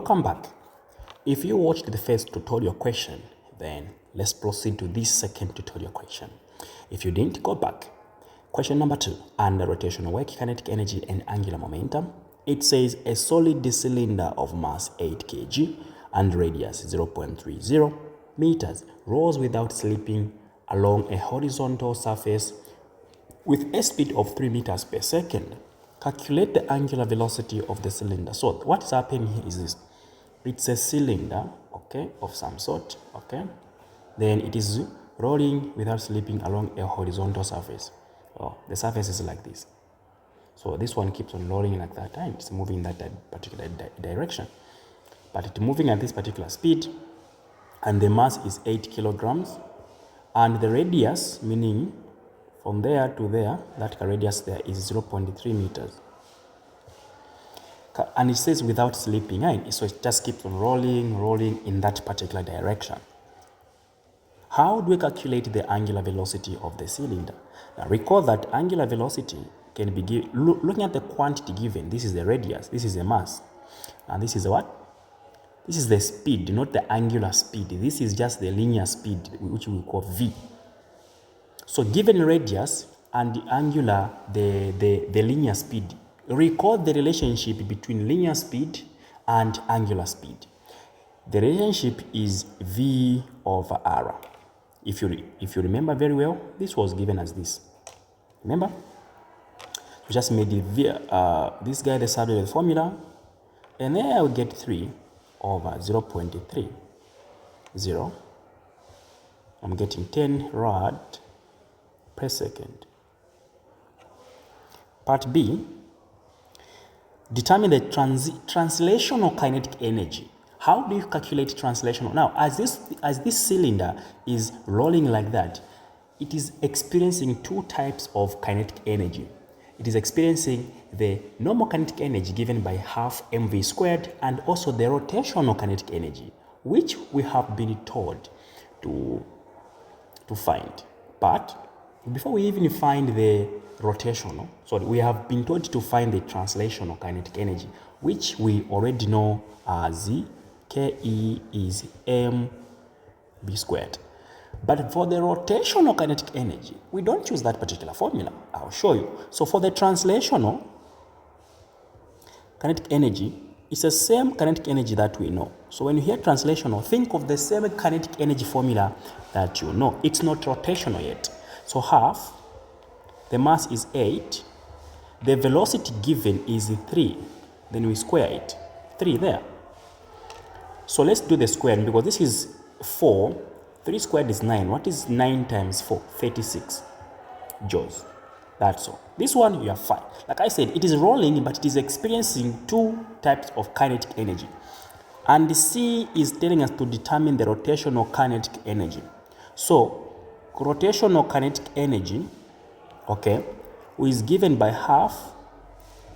Welcome back. If you watched the first tutorial question, then let's proceed to this second tutorial question. If you didn't, go back. Question number 2, under rotational work, kinetic energy and angular momentum, it says a solid cylinder of mass 8 kg and radius 0.30 meters rolls without slipping along a horizontal surface with a speed of 3 meters per second. Calculate the angular velocity of the cylinder. So what is happening here is this. It's a cylinder, okay, of some sort, okay. Then it is rolling without slipping along a horizontal surface. Oh, the surface is like this. So this one keeps on rolling like that, and it's moving in that particular direction. But it's moving at this particular speed, and the mass is 8 kilograms, and the radius, meaning from there to there, that radius there is 0.3 meters. And it says without slipping, so it just keeps on rolling in that particular direction. How do we calculate the angular velocity of the cylinder? Now recall that angular velocity can be given, looking at the quantity given. This is the radius, this is the mass, and this is the what? This is the speed, not the angular speed. This is just the linear speed, which we call v. So given radius and the angular, the linear speed, recall the relationship between linear speed and angular speed. The relationship is v over r. If you remember very well, this was given as this. Remember? We just made it this guy the subject of the formula, and then I will get 3 over 0.30. I'm getting 10 rad per second. Part B, determine the translational kinetic energy. How do you calculate translational? Now, as this cylinder is rolling like that, it is experiencing two types of kinetic energy. It is experiencing the normal kinetic energy given by half mv squared, and also the rotational kinetic energy, which we have been told to find. But before we even find the rotational, we have been told to find the translational kinetic energy, which we already know as Ke is mv squared. But for the rotational kinetic energy, we don't use that particular formula. I'll show you. So for the translational kinetic energy, it's the same kinetic energy that we know. So when you hear translational, think of the same kinetic energy formula that you know. It's not rotational yet. So half, the mass is 8, the velocity given is 3, then we square it, 3 there. So let's do the square, because this is 4, 3 squared is 9. What is 9 times 4? 36 joules. That's all. This one, you are fine. Like I said, it is rolling, but it is experiencing two types of kinetic energy. And C is telling us to determine the rotational kinetic energy. So, rotational kinetic energy, okay, is given by half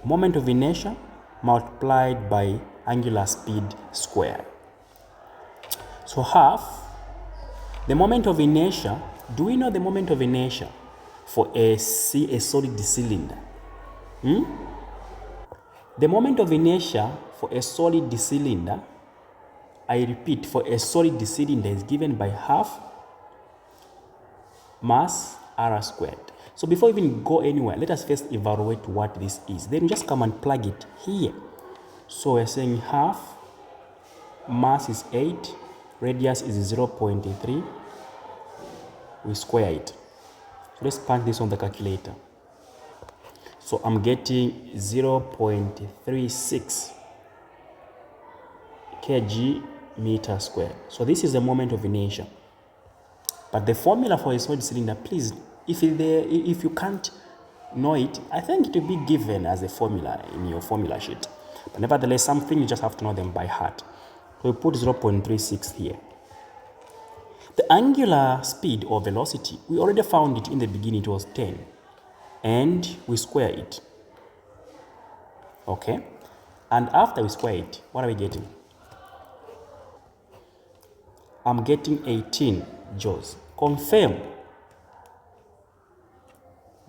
moment of inertia multiplied by angular speed squared. So half the moment of inertia. Do we know the moment of inertia for a solid cylinder? The moment of inertia for a solid cylinder, I repeat, for a solid cylinder is given by half mass r squared. So before we even go anywhere, let us first evaluate what this is. Then just come and plug it here. So we're saying half mass is 8, radius is 0.3. We square it. So let's punch this on the calculator. So I'm getting 0.36 kg meter squared. So this is the moment of inertia. But the formula for a solid cylinder, please, if you can't know it, I think it will be given as a formula in your formula sheet. But nevertheless, something you just have to know them by heart. So we put 0.36 here. The angular speed or velocity, we already found it in the beginning, it was 10. And we square it. Okay? And after we square it, what are we getting? I'm getting 18 joules. Confirm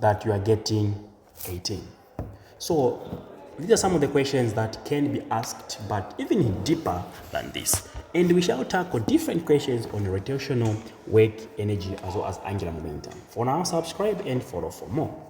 that you are getting 18. So these are some of the questions that can be asked, but even deeper than this. And we shall tackle different questions on rotational, work, energy, as well as angular momentum. For now, subscribe and follow for more.